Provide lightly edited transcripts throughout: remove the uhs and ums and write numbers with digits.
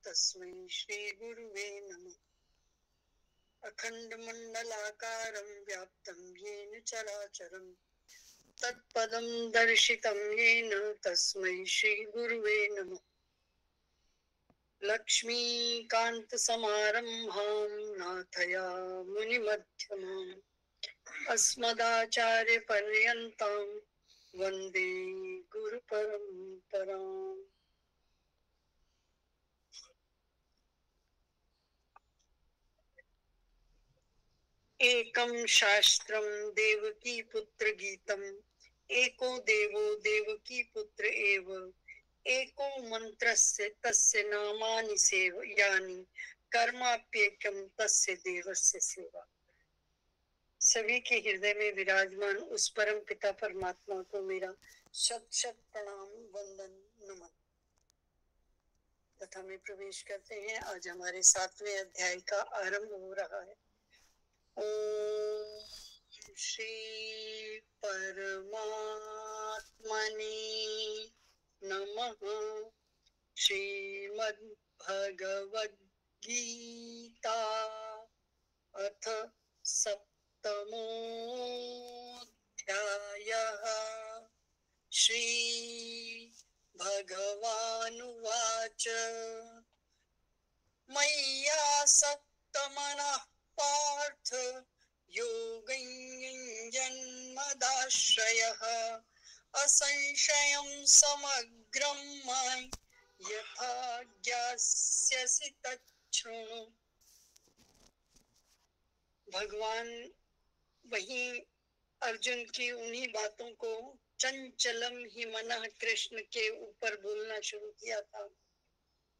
तस्मै श्री गुरुवे नमः। अखण्डमण्डलाकारं व्याप्तं येन चराचरं तत्पदं दर्शितं येन तस्मै श्री गुरुवे नमः। लक्ष्मीकान्तसमारम्भां नाथयामुनिमध्यमाम् अस्मदाचार्यपर्यन्तां वन्दे गुरुपरम्पराम्। एकं शास्त्रं देवकी पुत्र गीतम् एको देवो देवकी पुत्र एव एको मंत्रस्य तस्य नामानि सेवयानि कर्माप्येकं तस्य देवस्य सेवा। सभी के हृदय में विराजमान उस परम पिता परमात्मा को मेरा शत शत प्रणाम वंदन नमन। कथा में प्रवेश करते हैं। आज हमारे 7वें अध्याय का आरंभ हो रहा है। ओम श्री परमात्मने नमः। श्रीमद् भगवद गीता अथ सप्तमोऽध्यायः। श्री भगवानुवाच मय्यासक्तमनः पार्थ योगं युञ्जन्मदाश्रयः असंशयं समग्रं मयि यथा ज्ञास्यसि तच्छृणु। भगवान वहीं अर्जुन की उन्हीं बातों को चंचलम ही मनः कृष्ण के ऊपर बोलना शुरू किया था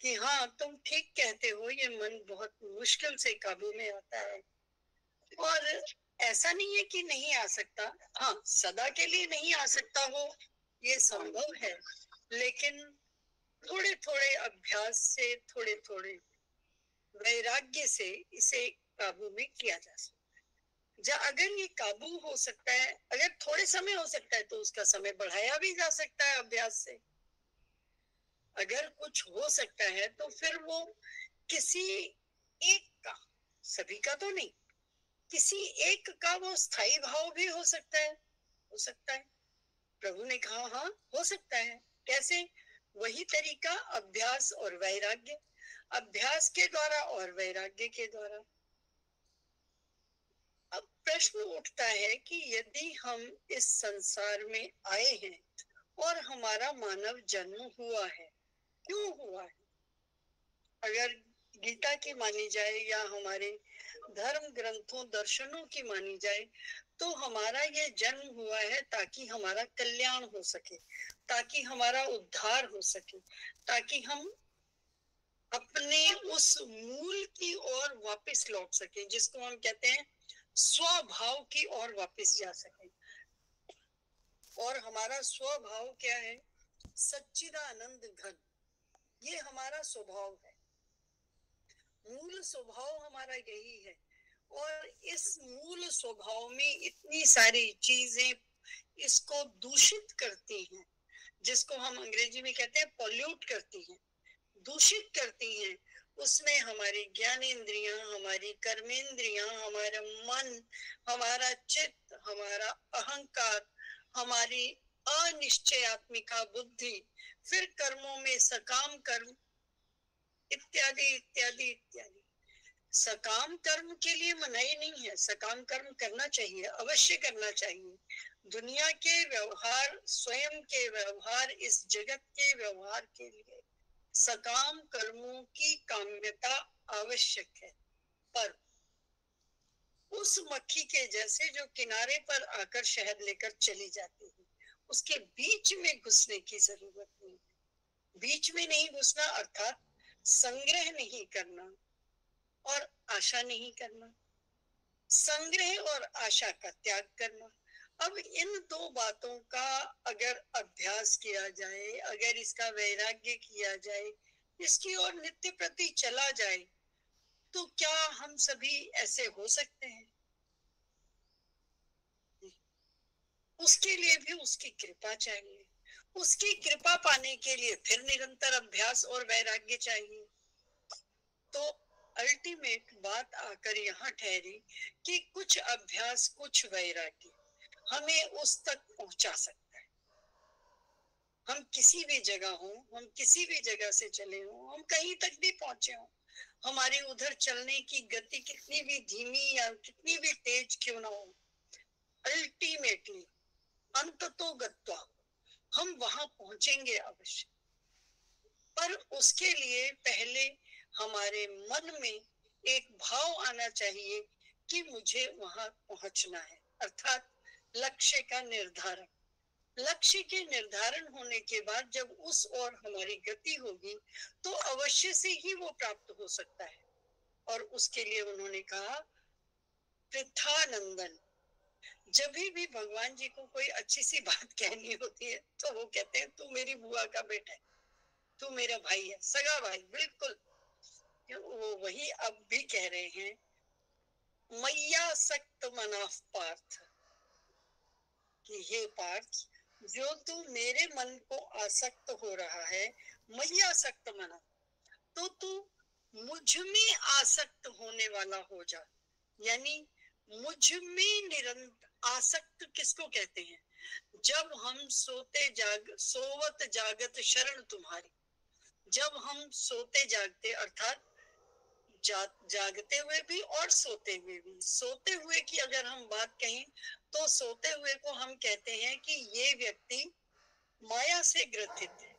कि हाँ तुम ठीक कहते हो, ये मन बहुत मुश्किल से काबू में आता है और ऐसा नहीं है कि नहीं आ सकता। हाँ, सदा के लिए नहीं आ सकता हो, ये संभव है, लेकिन थोड़े थोड़े अभ्यास से, थोड़े थोड़े वैराग्य से इसे काबू में किया जा सकता है। अगर ये काबू हो सकता है, अगर थोड़े समय हो सकता है तो उसका समय बढ़ाया भी जा सकता है अभ्यास से। अगर कुछ हो सकता है तो फिर वो किसी एक का, सभी का तो नहीं, किसी एक का वो स्थायी भाव भी हो सकता है। हो सकता है, प्रभु ने कहा हाँ हो सकता है। कैसे? वही तरीका, अभ्यास और वैराग्य, अभ्यास के द्वारा और वैराग्य के द्वारा। अब प्रश्न उठता है कि यदि हम इस संसार में आए हैं और हमारा मानव जन्म हुआ है, क्यों हुआ है? अगर गीता की मानी जाए या हमारे धर्म ग्रंथों दर्शनों की मानी जाए तो हमारा ये जन्म हुआ है ताकि हमारा कल्याण हो सके, ताकि हमारा उद्धार हो सके, ताकि हम अपने उस मूल की ओर वापस लौट सके, जिसको हम कहते हैं स्वभाव की ओर वापस जा सके। और हमारा स्वभाव क्या है? सच्चिदानंद घन, ये हमारा स्वभाव है। मूल स्वभाव हमारा यही है। और इस मूल स्वभाव में इतनी सारी चीजें इसको दूषित करती हैं, जिसको हम अंग्रेजी में कहते हैं पॉल्यूट करती हैं, दूषित करती हैं। उसमें हमारी ज्ञानेंद्रियां, हमारी कर्मेंद्रियां, हमारा मन, हमारा चित्त, हमारा अहंकार, हमारी अनिश्चयात्मिका बुद्धि, फिर कर्मों में सकाम कर्म इत्यादि इत्यादि इत्यादि। सकाम कर्म के लिए मनाही नहीं है, सकाम कर्म करना चाहिए, अवश्य करना चाहिए। दुनिया के व्यवहार, स्वयं के व्यवहार, इस जगत के व्यवहार के लिए सकाम कर्मों की काम्यता आवश्यक है। पर उस मक्खी के जैसे जो किनारे पर आकर शहद लेकर चली जाती है, उसके बीच में घुसने की जरूरत नहीं है। बीच में नहीं घुसना अर्थात संग्रह नहीं करना और आशा नहीं करना, संग्रह और आशा का त्याग करना। अब इन दो बातों का अगर अभ्यास किया जाए, अगर इसका वैराग्य किया जाए, इसकी ओर नित्य प्रति चला जाए, तो क्या हम सभी ऐसे हो सकते हैं? उसके लिए भी उसकी कृपा चाहिए। उसकी कृपा पाने के लिए फिर निरंतर अभ्यास और वैराग्य चाहिए। तो अल्टीमेट बात आकर यहाँ ठहरी कि कुछ अभ्यास, कुछ वैराग्य हमें उस तक पहुंचा सकता है। हम किसी भी जगह हो, हम किसी भी जगह से चले हो, हम कहीं तक भी पहुंचे हो, हमारी उधर चलने की गति कितनी भी धीमी या कितनी भी तेज क्यों ना हो, अल्टीमेटली अंततो गत्वा हम वहां पहुंचेंगे अवश्य। पर उसके लिए पहले हमारे मन में एक भाव आना चाहिए कि मुझे वहां पहुंचना है, अर्थात लक्ष्य का निर्धारण। लक्ष्य के निर्धारण होने के बाद जब उस ओर हमारी गति होगी तो अवश्य से ही वो प्राप्त हो सकता है। और उसके लिए उन्होंने कहा, पृथानंदन, जब भी भगवान जी को कोई अच्छी सी बात कहनी होती है तो वो कहते हैं, तू मेरी बुआ का बेटा है, तू मेरा भाई है, सगा भाई, बिल्कुल। वो वही अब भी कह रहे हैं, मैया सक्त मनाफ पार्थ, कि हे पार्थ, जो तू मेरे मन को आसक्त हो रहा है, मैया सक्त मना, तो तू मुझ में आसक्त होने वाला हो जा। यानी मुझ में निरंतर आसक्त किसको कहते हैं? जब हम सोवत जागत शरण तुम्हारी, जब हम सोते जागते अर्थात जागते हुए भी और सोते हुए भी। सोते हुए की अगर हम बात कहें तो सोते हुए को हम कहते हैं कि ये व्यक्ति माया से ग्रथित है।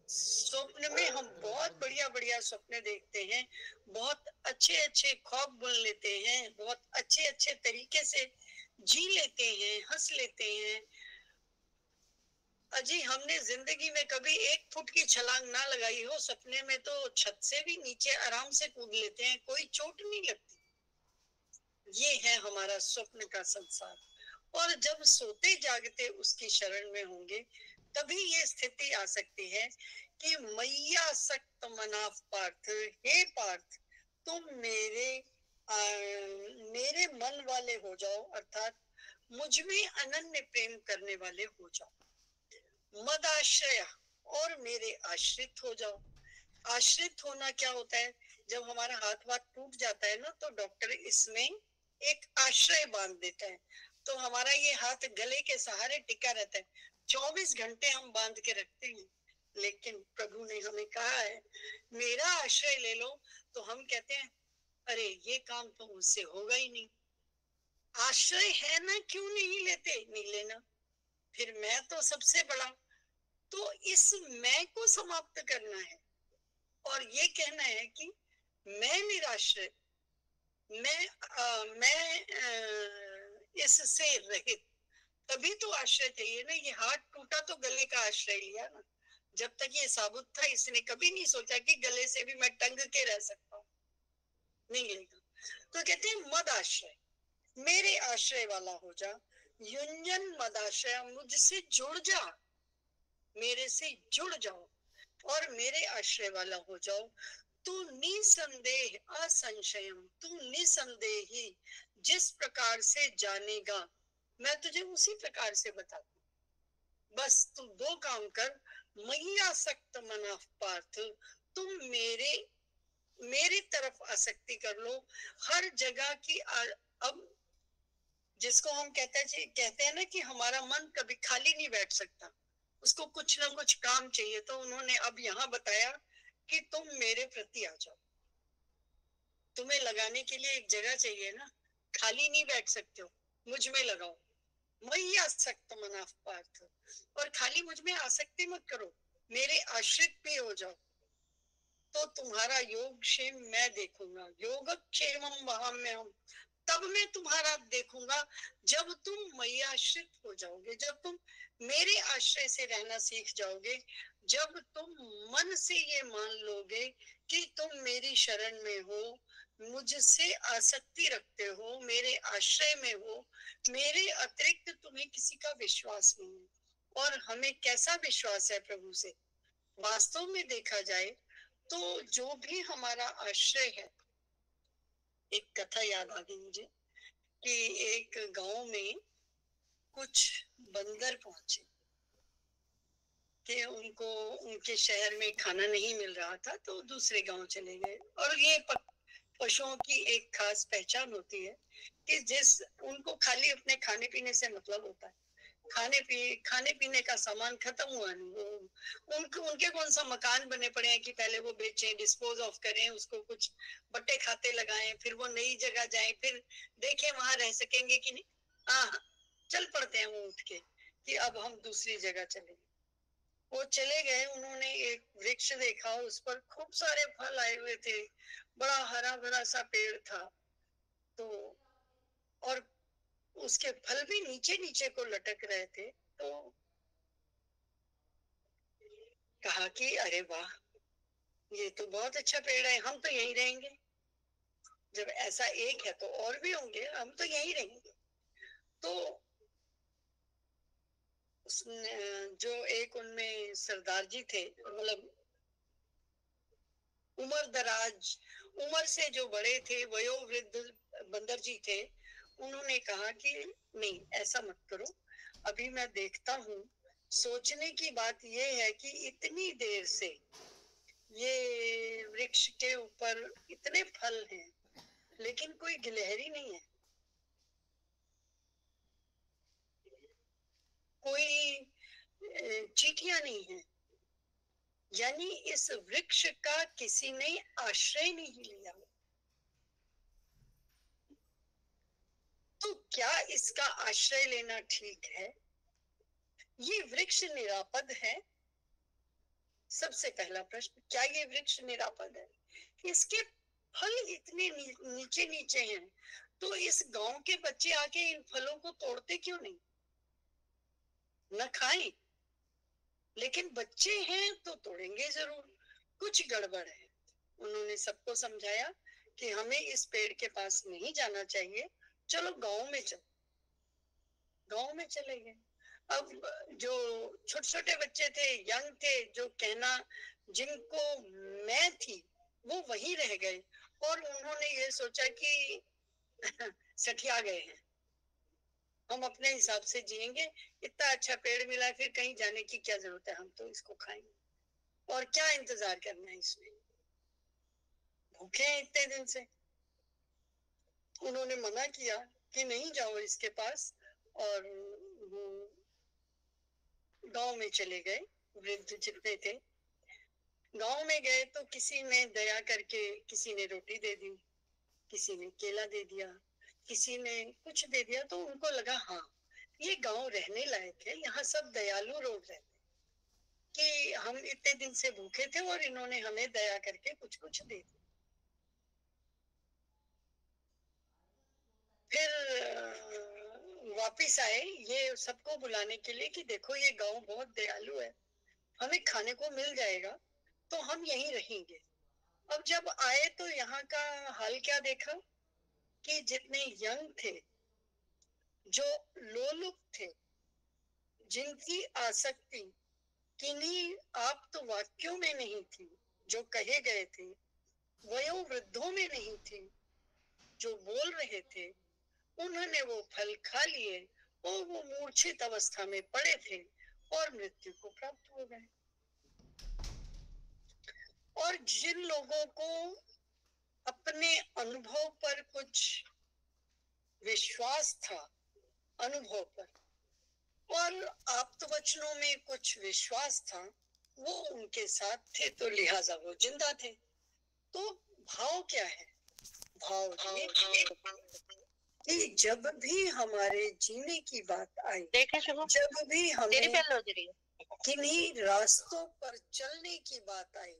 स्वप्न में हम बहुत बढ़िया बढ़िया सपने देखते हैं, बहुत अच्छे अच्छे ख्वाब बुन लेते हैं, बहुत अच्छे अच्छे तरीके से जी लेते हैं, हंस लेते हैं। अजी, हमने जिंदगी में कभी 1 फुट की छलांग ना लगाई हो, सपने में तो छत से भी नीचे आराम से कूद लेते हैं, कोई चोट नहीं लगती। ये है हमारा स्वप्न का संसार। और जब सोते जागते उसकी शरण में होंगे तभी ये स्थिति आ सकती है कि मैया सक्त मनाफ पार्थ, हे पार्थ, तुम मेरे मन वाले हो जाओ, अर्थात मुझ में अनन्य प्रेम करने वाले हो जाओ। मदाश्रय, और मेरे आश्रित हो जाओ। आश्रित होना क्या होता है? जब हमारा हाथ वाथ टूट जाता है ना तो डॉक्टर इसमें एक आश्रय बांध देता है, तो हमारा ये हाथ गले के सहारे टिका रहता है। 24 घंटे हम बांध के रखते हैं, लेकिन प्रभु ने हमें कहा है मेरा आश्रय ले लो, तो हम कहते हैं अरे ये काम तो मुझसे होगा ही नहीं। आश्रय है ना, क्यों नहीं लेते? नहीं लेना, फिर मैं तो सबसे बड़ा। तो इस मैं को समाप्त करना है और ये कहना है कि मैं निराश्रय, मैं इससे रहित। तभी तो आश्रय चाहिए ना। ये हाथ टूटा तो गले का आश्रय लिया ना। जब तक ये साबुत था इसने कभी नहीं सोचा कि गले से भी मैं टंग के रह सकता हूँ, नहीं लेगा। तो कहते हैं मद आश्रय, मेरे आश्रय वाला हो जा। युंजन मदाश्रय, मुझसे जुड़ जा, मेरे से जुड़ जाओ और मेरे आश्रय वाला हो जाओ। तू निसंदेह असंशयम, तू निसंदेह ही जिस प्रकार से जानेगा मैं तुझे उसी प्रकार से बताती। बस तू 2 काम कर, मैया सक्त मनाफ पार्थ, तुम मेरी तरफ आसक्ति कर लो हर जगह की। अब जिसको हम कहते हैं ना कि हमारा मन कभी खाली नहीं बैठ सकता, उसको कुछ ना कुछ काम चाहिए। तो उन्होंने अब यहाँ बताया कि तुम मेरे प्रति आ जाओ। तुम्हें लगाने के लिए एक जगह चाहिए ना, खाली नहीं बैठ सकते हो, मुझ में लगाओ। वही आसक्त मनाफ पार्थ, और खाली मुझ में आसक्ति मत करो, मेरे आश्रित भी हो जाओ। तो तुम्हारा योग क्षेम मैं देखूंगा, योग क्षेमम वहाम्यहम्, तब मैं तुम्हारा देखूंगा जब तुम मैयाश्रित हो जाओगे, जब तुम मेरे आश्रय से रहना सीख जाओगे, जब तुम मन से ये मान लोगे कि तुम मेरी शरण में हो, मुझसे आसक्ति रखते हो, मेरे आश्रय में हो, मेरे अतिरिक्त तुम्हें किसी का विश्वास नहीं है। और हमें कैसा विश्वास है प्रभु से? वास्तव में देखा जाए तो जो भी हमारा आश्रय है, एक कथा याद आ गई मुझे कि एक गांव में कुछ बंदर पहुंचे। कि उनको उनके शहर में खाना नहीं मिल रहा था तो दूसरे गांव चले गए। और ये पशुओं की एक खास पहचान होती है कि जिस उनको खाली अपने खाने पीने से मतलब होता है। खाने पीने का सामान खत्म हुआ नहीं, वो उनके कौन सा मकान बने पड़े हैं कि पहले वो बेचें, डिस्पोज ऑफ करें, उसको कुछ बट्टे खाते लगाएं, फिर वो नई जगह जाएं, फिर देखें वहां रह सकेंगे कि नहीं। हाँ, चल पड़ते हैं वो उठ के कि अब हम दूसरी जगह चलेंगे। वो चले गए, उन्होंने एक वृक्ष देखा, उस पर खूब सारे फल आए हुए थे, बड़ा हरा भरा सा पेड़ था। तो और उसके फल भी नीचे नीचे को लटक रहे थे। तो कहा कि अरे वाह, ये तो बहुत अच्छा पेड़ है, हम तो यहीं रहेंगे। जब ऐसा एक है तो और भी होंगे, हम तो यहीं रहेंगे। तो उसने जो एक उनमें सरदार जी थे, मतलब उम्र दराज, उम्र से जो बड़े थे, वयोवृद्ध बंदर जी थे, उन्होंने कहा कि नहीं, ऐसा मत करो, अभी मैं देखता हूँ। सोचने की बात ये है कि इतनी देर से ये वृक्ष के ऊपर इतने फल हैं, लेकिन कोई गिलहरी नहीं है, कोई चींटियां नहीं है, यानी इस वृक्ष का किसी ने आश्रय नहीं लिया। तो क्या इसका आश्रय लेना ठीक है? ये वृक्ष निरापद है? सबसे पहला प्रश्न, क्या ये वृक्ष निरापद है? इसके फल इतने नीचे नीचे हैं, तो इस गांव के बच्चे आके इन फलों को तोड़ते क्यों नहीं? न खाएं, लेकिन बच्चे हैं तो तोड़ेंगे जरूर, कुछ गड़बड़ है। उन्होंने सबको समझाया कि हमें इस पेड़ के पास नहीं जाना चाहिए, चलो गांव में चलो। गांव में चले गए। अब जो छोटे छोटे बच्चे थे, यंग थे, जो कहना जिनको मैं थी, वो वहीं रह गए और उन्होंने ये सोचा कि सठिया गए हैं, हम अपने हिसाब से जिएंगे, इतना अच्छा पेड़ मिला, फिर कहीं जाने की क्या जरूरत है, हम तो इसको खाएंगे और क्या इंतजार करना है इसमें, भूखे हैं इतने दिन से। उन्होंने मना किया कि नहीं जाओ इसके पास, और वो गांव में चले गए। वृद्ध जितने थे गांव में गए तो किसी ने दया करके किसी ने रोटी दे दी, किसी ने केला दे दिया, किसी ने कुछ दे दिया। तो उनको लगा हाँ, ये गांव रहने लायक है, यहाँ सब दयालु लोग रहते, कि हम इतने दिन से भूखे थे और इन्होंने हमें दया करके कुछ कुछ दे दिया। फिर वापिस आए ये सबको बुलाने के लिए कि देखो ये गांव बहुत दयालु है, हमें खाने को मिल जाएगा तो हम यहीं रहेंगे। अब जब आए तो यहाँ का हाल क्या देखा कि जितने यंग थे, जो लोलुप थे, जिनकी आसक्ति किन्हीं आप तो वाक्यों में नहीं थी जो कहे गए थे, वयोवृद्धों में नहीं थी जो बोल रहे थे, उन्होंने वो फल खा लिए और वो मूर्छित अवस्था में पड़े थे और मृत्यु को प्राप्त हो गए। और जिन लोगों को अपने अनुभव पर कुछ विश्वास था, अनुभव पर और आप्तवचनों में कुछ विश्वास था, वो उनके साथ थे, तो लिहाजा वो जिंदा थे। तो भाव क्या है? भाव ये कि जब भी हमारे जीने की बात आई, जब भी हमें किन्हीं रास्तों पर चलने की बात आई,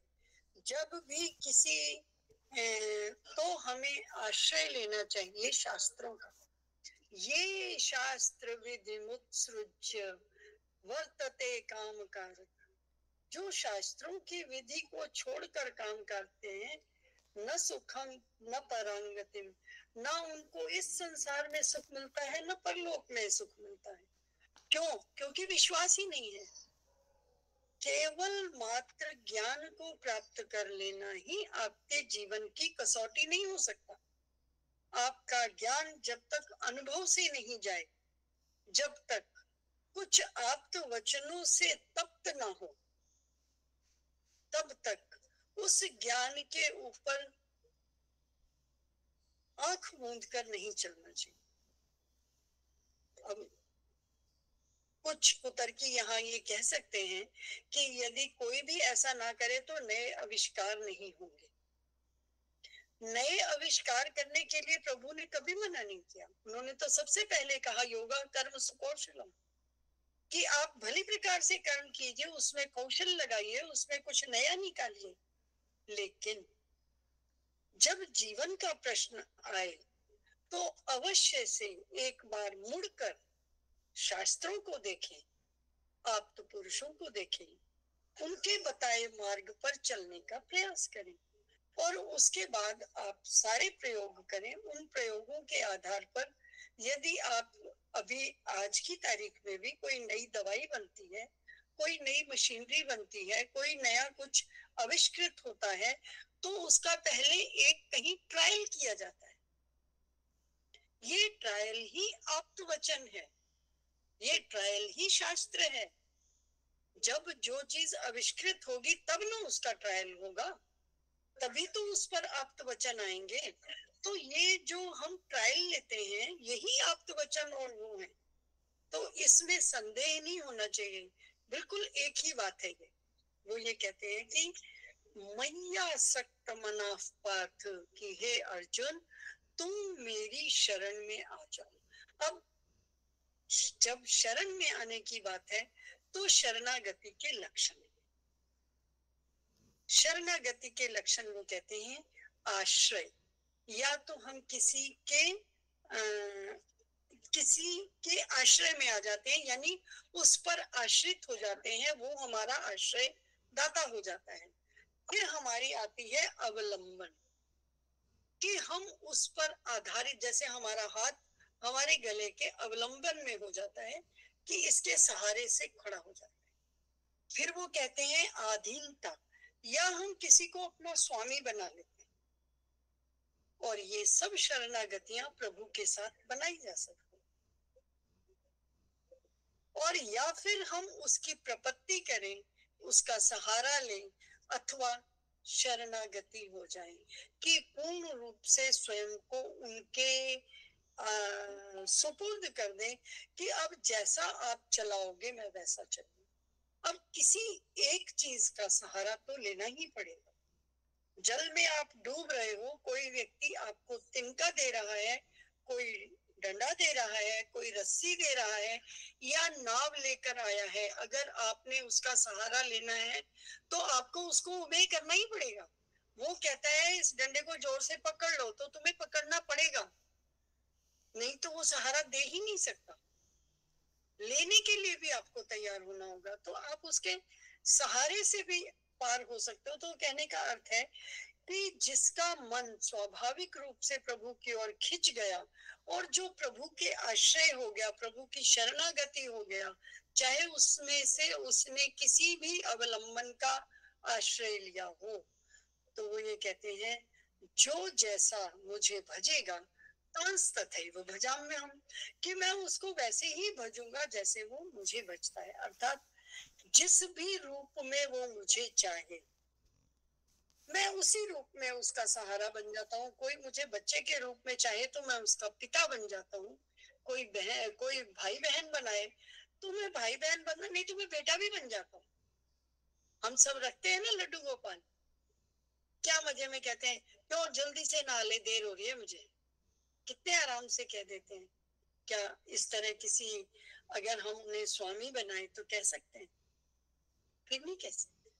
जब भी किसी तो हमें आश्रय लेना चाहिए शास्त्रों का। ये शास्त्र विधि मुत्सृज्य वर्तते काम कारक, जो शास्त्रों की विधि को छोड़कर काम करते हैं, न सुखम न परांगतिम, न उनको इस संसार में सुख मिलता है, न परलोक में सुख मिलता है। क्यों? क्योंकि विश्वास ही नहीं है। केवल मात्र ज्ञान को प्राप्त कर लेना ही आपके जीवन की कसौटी नहीं हो सकता। आपका ज्ञान जब तक अनुभव से नहीं जाए, जब तक कुछ आप्त वचनों से तप्त ना हो, तब तक उस ज्ञान के ऊपर आंख मूंद कर नहीं चलना चाहिए। अब कुछ कुतर्की यहाँ ये कह सकते हैं कि यदि कोई भी ऐसा ना करे तो नए आविष्कार नहीं होंगे। नए आविष्कार करने के लिए प्रभु ने कभी मना नहीं किया। उन्होंने तो सबसे पहले कहा योगा कर्म सुकौशलम, कि आप भली प्रकार से कर्म कीजिए, उसमें कौशल लगाइए, उसमें कुछ नया निकालिए। लेकिन जब जीवन का प्रश्न आए तो अवश्य से एक बार मुड़कर शास्त्रों को देखें, आप्त पुरुषों को देखें, उनके बताए मार्ग पर चलने का प्रयास करें और उसके बाद आप सारे प्रयोग करें। उन प्रयोगों के आधार पर यदि आप अभी आज की तारीख में भी कोई नई दवाई बनती है, कोई नई मशीनरी बनती है, कोई नया कुछ आविष्कृत होता है, तो उसका पहले एक कहीं ट्रायल किया जाता है। ये ट्रायल ही आप्त वचन है, ये ट्रायल ही शास्त्र है। जब जो चीज आविष्कृत होगी तब ना उसका ट्रायल होगा, तभी तो उस पर आप्त वचन आएंगे। तो ये जो हम ट्रायल लेते हैं यही आप्त वचन और वो है, तो इसमें संदेह नहीं होना चाहिए। बिल्कुल एक ही बात है ये। वो ये कहते हैं कि मैया सक्त मनाफ पार्थ, कि हे अर्जुन तुम मेरी शरण में आ जाओ। अब जब शरण में आने की बात है तो शरणागति के लक्षण, शरणागति के लक्षण वो कहते हैं आश्रय। या तो हम किसी के आश्रय में आ जाते हैं, यानी उस पर आश्रित हो जाते हैं, वो हमारा आश्रय दाता हो जाता है। फिर हमारी आती है अवलंबन, कि हम उस पर आधारित, जैसे हमारा हाथ हमारे गले के अवलंबन में हो जाता है कि इसके सहारे से खड़ा हो जाता है। फिर वो कहते हैं आधीनता, या हम किसी को अपना स्वामी बना लेते हैं। और ये सब शरणागतियां प्रभु के साथ बनाई जा सकती हैं। और या फिर हम उसकी प्रपत्ति करें, उसका सहारा लें, अथवा शरणागति हो जाए कि पूर्ण रूप से स्वयं को उनके सुपुर्द कर दें कि अब जैसा आप चलाओगे मैं वैसा चलूं। अब किसी एक चीज का सहारा तो लेना ही पड़ेगा। जल में आप डूब रहे हो, कोई व्यक्ति आपको तिनका दे रहा है, कोई डंडा दे रहा है, कोई रस्सी दे रहा है, या नाव लेकर आया है। अगर आपने उसका सहारा लेना है तो आपको उसको ओबे करना ही पड़ेगा। वो कहता है इस डंडे को जोर से पकड़ लो, तो तुम्हें पकड़ना पड़ेगा, नहीं तो वो सहारा दे ही नहीं सकता। लेने के लिए भी आपको तैयार होना होगा, तो आप उसके सहारे से भी पार हो सकते हो। तो कहने का अर्थ है कि जिसका मन स्वाभाविक रूप से प्रभु की ओर खिंच गया और जो प्रभु के आश्रय हो गया, प्रभु की शरणागति हो गया, चाहे उसमें से उसने किसी भी अवलंबन का आश्रय लिया हो, तो वो ये कहते हैं जो जैसा मुझे भजेगा तथैव भजाम्य हम, कि मैं उसको वैसे ही भजूंगा जैसे वो मुझे भजता है। अर्थात जिस भी रूप में वो मुझे चाहे मैं उसी रूप में उसका सहारा बन जाता हूँ। कोई मुझे बच्चे के रूप में चाहे तो मैं उसका पिता बन जाता हूँ। कोई भाई बहन बनाए तो मैं भाई बहन बनना, नहीं तो मैं बेटा भी बन जाता हूँ। हम सब रखते हैं ना लड्डू गोपाल, क्या मजे में कहते हैं क्यों जल्दी से नहा ले, देर हो रही है मुझे, कितने आराम से कह देते हैं। क्या इस तरह किसी अगर हम उन्हें स्वामी बनाए तो कह सकते हैं? फिर नहीं कह सकते।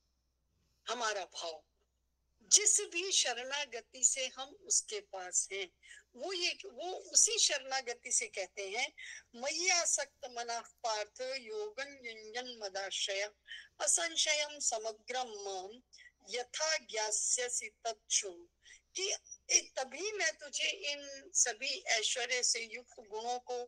हमारा भाव जिस भी शरणागति से हम उसके पास हैं, वो उसी शरणागति से कहते हैं मैया सक्त मना पार्थ योगन युंजन मदाश्रय असंशयम समग्रम माम यथा ज्ञास्यसि तच्छृणु, कि तभी मैं तुझे इन सभी ऐश्वर्य से युक्त गुणों को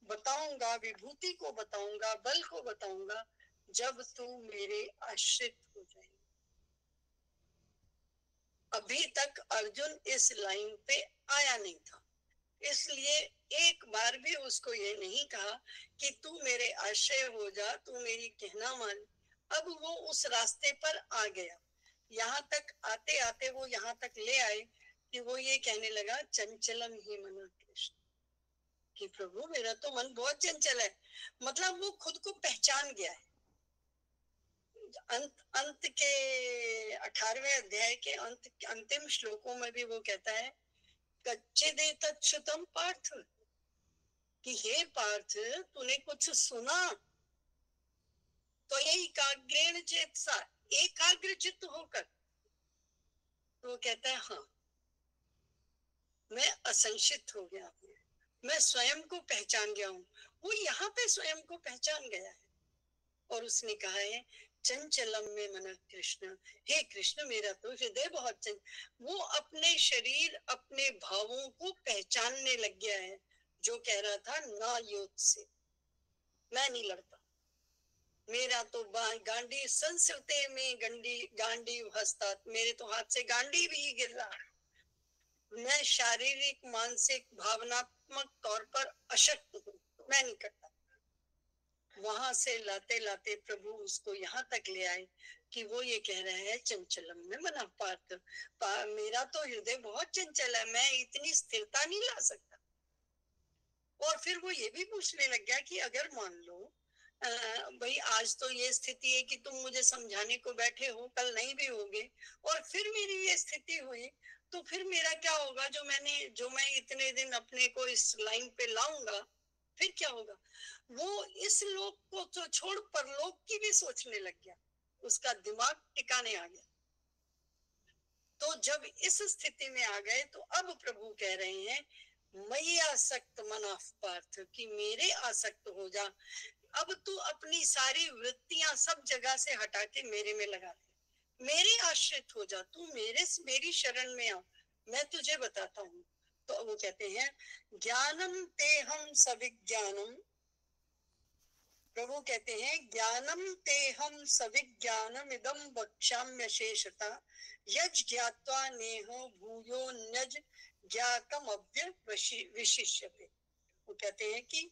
बताऊंगा, विभूति को बताऊंगा, बल को बताऊंगा, जब तू मेरे आश्रित हो जाए। अभी तक अर्जुन इस लाइन पे आया नहीं था, इसलिए एक बार भी उसको ये नहीं कहा कि तू मेरे आश्रय हो जा, तू मेरी कहना मान। अब वो उस रास्ते पर आ गया। यहाँ तक आते आते वो यहाँ तक ले आए कि वो ये कहने लगा, चंचलम ही मन कृष्ण, कि प्रभु मेरा तो मन बहुत चंचल है। मतलब वो खुद को पहचान गया है। अंत के 18वें अध्याय के अंतिम श्लोकों में भी वो कहता है, कच्चिदे तच्छ्रुतम पार्थ, कि हे पार्थ तूने कुछ सुना तो ये एकाग्रेण चेतसा, एकाग्र चित्त होकर। तो वो कहता है हाँ, मैं असंशित हो गया हूँ, मैं स्वयं को पहचान गया हूँ। वो यहाँ पे स्वयं को पहचान गया है और उसने कहा है, चंचलम में मन कृष्ण, हे कृष्ण मेरा तो हृदय बहुत चंचल। वो अपने शरीर अपने भावों को पहचानने लग गया है। जो कह रहा था ना युद्ध से मैं नहीं लड़ता, मेरा तो गांडी संस्कृति में गांडी हंसता, मेरे तो हाथ से गांडी भी गिर रहा। मैं शारीरिक मानसिक भावनात्मक तौर पर अशक्त हूँ, मैं नहीं करता। वहां से लाते लाते प्रभु उसको यहाँ तक ले आए कि वो ये कह रहे हैं, चंचलम में मना पार्थ, मेरा तो हृदय बहुत चंचल है, मैं इतनी स्थिरता नहीं ला सकता। और फिर वो ये भी पूछने लग गया कि अगर मान लो भाई आज तो ये स्थिति है कि तुम मुझे समझाने को बैठे हो, कल नहीं भी होगे, और फिर मेरी ये स्थिति हुई, तो फिर मेरा क्या होगा? जो मैं इतने दिन अपने को इस लाइन पे लाऊंगा, फिर क्या होगा? वो इस लोक को तो छोड़ परलोक की भी सोचने लग गया, उसका दिमाग टिकाने आ गया। तो जब इस स्थिति में आ गए तो अब प्रभु कह रहे हैं, मई आसक्त मनाफ पार्थ, कि मेरे आसक्त हो जा। अब तू अपनी सारी वृत्तियां सब जगह से हटा के मेरे में लगा दे, मेरे आश्रित हो जा, तू मेरी शरण में आ, मैं तुझे बताता हूँ। तो वो कहते हैं, ज्ञानम ते हम सविज्ञानम, प्रभु कहते हैं, ज्ञानम ते हम सविज्ञानम इदम वक्ष्याम्य शेषता, यज ज्ञात्वा नेहो भूयो न्यज ज्ञातम अव्य विशिष्यते। वो कहते हैं कि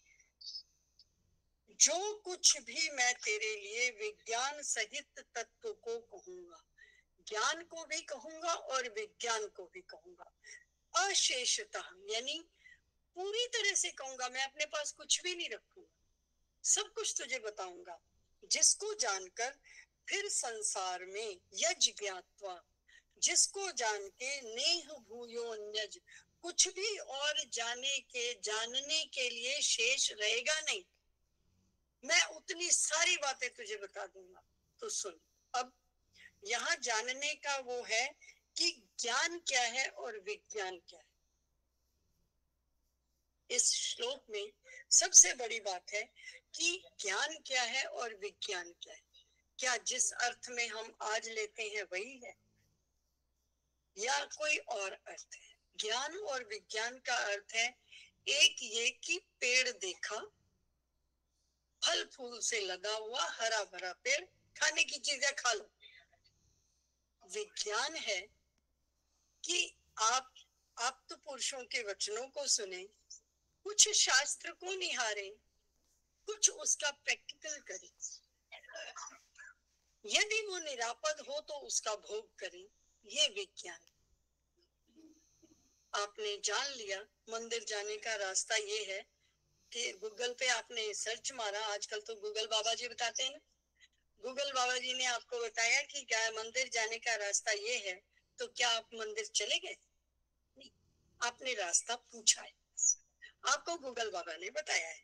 जो कुछ भी मैं तेरे लिए विज्ञान सहित तत्व को कहूंगा, ज्ञान को भी कहूंगा और विज्ञान को भी कहूंगा, अशेषतः यानी पूरी तरह से कहूंगा, मैं अपने पास कुछ भी नहीं रखूंगा, सब कुछ तुझे बताऊंगा, जिसको जानकर फिर संसार में यज ज्ञात्वा, जिसको जान के नेह भूयो अन्यज, कुछ भी और जानने के लिए शेष रहेगा नहीं, मैं उतनी सारी बातें तुझे बता दूंगा। तो सुन, अब यहाँ जानने का वो है कि ज्ञान क्या है और विज्ञान क्या है। इस श्लोक में सबसे बड़ी बात है कि ज्ञान क्या है और विज्ञान क्या है। क्या जिस अर्थ में हम आज लेते हैं वही है या कोई और अर्थ है? ज्ञान और विज्ञान का अर्थ है एक ये कि पेड़ देखा, फल फूल से लगा हुआ हरा भरा पेड़, खाने की चीजें खा लो। विज्ञान है कि आप तो पुरुषों के वचनों को सुने, कुछ शास्त्र को निहारे, कुछ उसका प्रैक्टिकल करे, यदि वो निरापद हो तो उसका भोग करें, ये विज्ञान। आपने जान लिया मंदिर जाने का रास्ता ये है कि गूगल पे आपने सर्च मारा, आजकल तो गूगल बाबा जी बताते हैं ना, गूगल बाबा जी ने आपको बताया कि क्या मंदिर जाने का रास्ता ये है, तो क्या आप मंदिर चले गए? नहीं, आपने रास्ता पूछा है, आपको गूगल बाबा ने बताया है।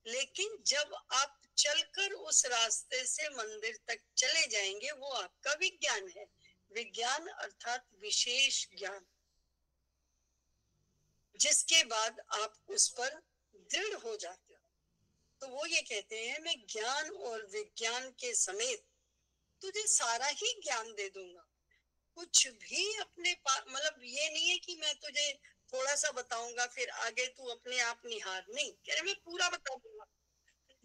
लेकिन जब आप चलकर उस रास्ते से मंदिर तक चले जाएंगे, वो आपका विज्ञान है। विज्ञान अर्थात विशेष ज्ञान, जिसके बाद आप उस पर दृढ़ हो जाते हो। तो वो ये कहते हैं, मैं ज्ञान और विज्ञान के समेत तुझे सारा ही ज्ञान दे दूंगा, कुछ भी अपने पास, मतलब ये नहीं है कि मैं तुझे थोड़ा सा बताऊंगा फिर आगे तू अपने आप निहार, नहीं कह रहे, मैं पूरा बता दूंगा,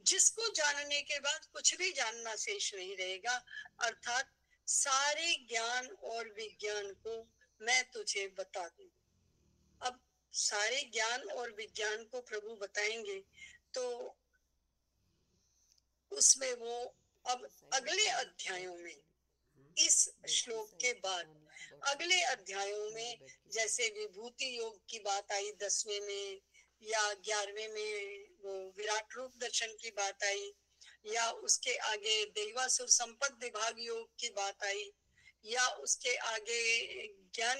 जिसको जानने के बाद कुछ भी जानना शेष नहीं रहेगा। अर्थात सारे ज्ञान और विज्ञान को मैं तुझे बता दूंगा। अब सारे ज्ञान और विज्ञान को प्रभु बताएंगे, तो उसमें वो अब अगले अध्यायों में, इस श्लोक के बाद अगले अध्यायों में, जैसे विभूति योग की बात आई 10वें में या 11वें में, वो विराट रूप दर्शन की बात आई, या उसके आगे देवासुर संपद विभाग योग की बात आई, या उसके आगे ज्ञान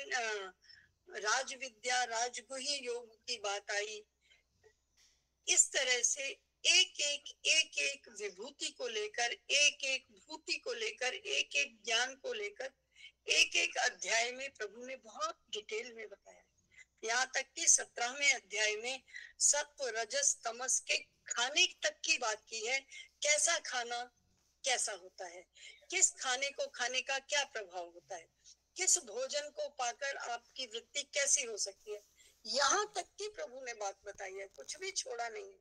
राज विद्या राजगुही योग की बात आई। इस तरह से एक एक विभूति को लेकर, एक एक भूति को लेकर, एक एक ज्ञान को लेकर, एक एक अध्याय में प्रभु ने बहुत डिटेल में बताया। यहाँ तक कि 17वें अध्याय में सत्व रजस तमस के खाने तक की बात की है। कैसा खाना कैसा होता है, किस खाने को खाने का क्या प्रभाव होता है, किस भोजन को पाकर आपकी वृत्ति कैसी हो सकती है, यहाँ तक की प्रभु ने बात बताई है, कुछ भी छोड़ा नहीं है।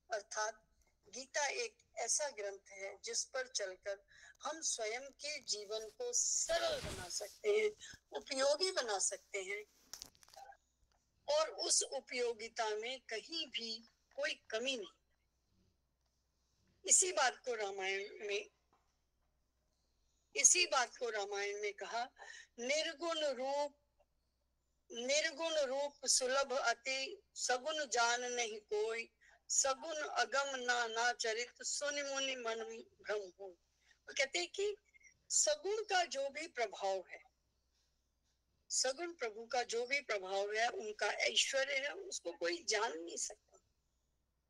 अर्थात गीता एक ऐसा ग्रंथ है जिस पर चलकर हम स्वयं के जीवन को सरल बना सकते हैं, उपयोगी बना सकते हैं, और उस उपयोगिता में कहीं भी कोई कमी नहीं। इसी बात को रामायण में कहा, निर्गुण रूप सुलभ अति, सगुण जान नहीं कोई, सगुण अगम ना चरित, सुनि मुनि मन भ्रम हो। वो कहते हैं कि सगुण का जो भी प्रभाव है, सगुण प्रभु का जो भी प्रभाव है, उनका ऐश्वर्य है, उसको कोई जान नहीं सकता।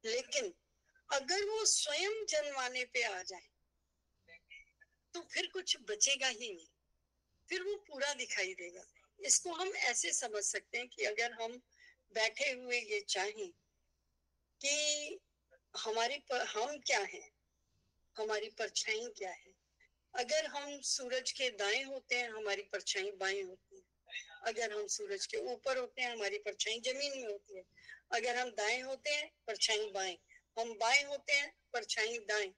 लेकिन अगर वो स्वयं जन्माने पे आ जाए तो फिर कुछ बचेगा ही नहीं, फिर वो पूरा दिखाई देगा। इसको हम ऐसे समझ सकते हैं कि अगर हम बैठे हुए ये चाहें कि हम क्या हैं, हमारी परछाई क्या है। अगर हम सूरज के दाएं होते हैं, हमारी परछाई बाएं होती है। अगर हम सूरज के ऊपर होते हैं, हमारी परछाई जमीन में होती है। अगर हम दाएं होते हैं, परछाई बाएं, हम बाएं होते हैं, परछाई दाएं।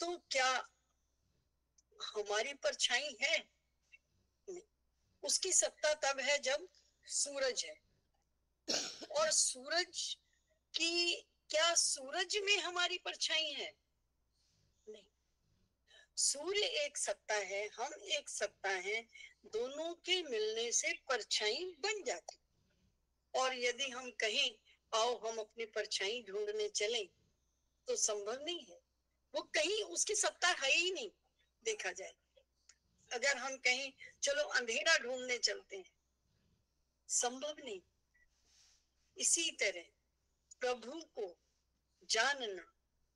तो क्या हमारी परछाई है? नहीं। उसकी सत्ता तब है जब सूरज है। और सूरज की, क्या सूरज में हमारी परछाई है? नहीं। सूर्य एक सत्ता है, हम एक सत्ता है, दोनों के मिलने से परछाई बन जाती। और यदि हम कहें आओ हम अपनी परछाई ढूंढने चलें, तो संभव नहीं है। वो कहीं, उसकी सत्ता है ही नहीं देखा जाए। अगर हम कहें चलो अंधेरा ढूंढने चलते हैं, संभव नहीं। इसी तरह प्रभु को जानना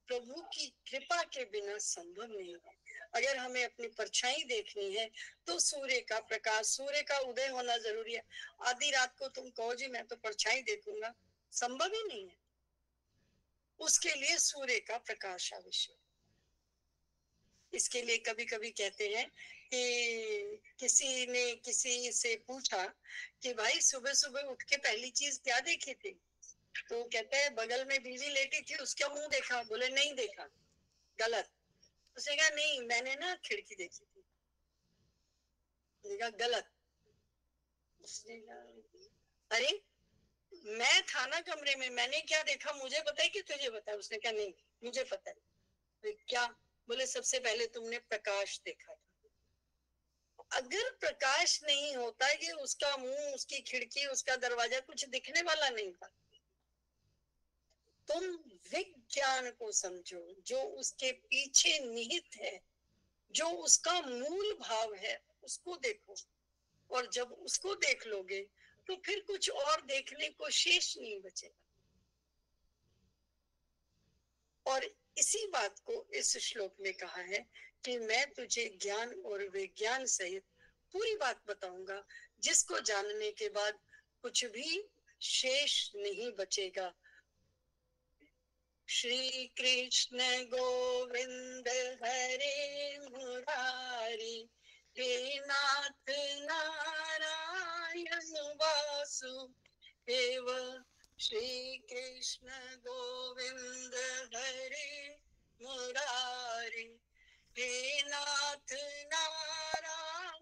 प्रभु की कृपा के बिना संभव नहीं है। अगर हमें अपनी परछाई देखनी है तो सूर्य का प्रकाश, सूर्य का उदय होना जरूरी है। आधी रात को तुम कहो जी मैं तो परछाई देखूंगा, संभव ही नहीं है। उसके लिए सूर्य का प्रकाश आवश्यक। इसके लिए कभी कभी कहते हैं कि किसी ने किसी से पूछा कि भाई सुबह सुबह उठ के पहली चीज क्या देखी थी? तो कहते हैं बगल में बीवी लेटी थी, उसका मुंह देखा। बोले नहीं देखा, गलत। उसने कहा नहीं, मैंने ना खिड़की देखी थी। उसने कहा गलत। उसने कहा अरे मैं था ना कमरे में, मैंने क्या देखा मुझे पता है कि तुझे पता है? उसने कहा नहीं मुझे पता है। तो क्या? बोले सबसे पहले तुमने प्रकाश देखा था। अगर प्रकाश नहीं होता कि उसका मुंह, उसकी खिड़की, उसका दरवाजा कुछ दिखने वाला नहीं था। तुम विज्ञान को समझो, जो उसके पीछे निहित है, जो उसका मूल भाव है, उसको देखो। और जब उसको देख लोगे तो फिर कुछ और देखने को शेष नहीं बचेगा। और इसी बात को इस श्लोक में कहा है कि मैं तुझे ज्ञान और विज्ञान सहित पूरी बात बताऊंगा, जिसको जानने के बाद कुछ भी शेष नहीं बचेगा। श्री कृष्ण गोविंद हरे मुरारी, हे नाथ नारायण वासुदेव। श्री कृष्ण गोविंद हरे मुरारी, हे नाथ नारायण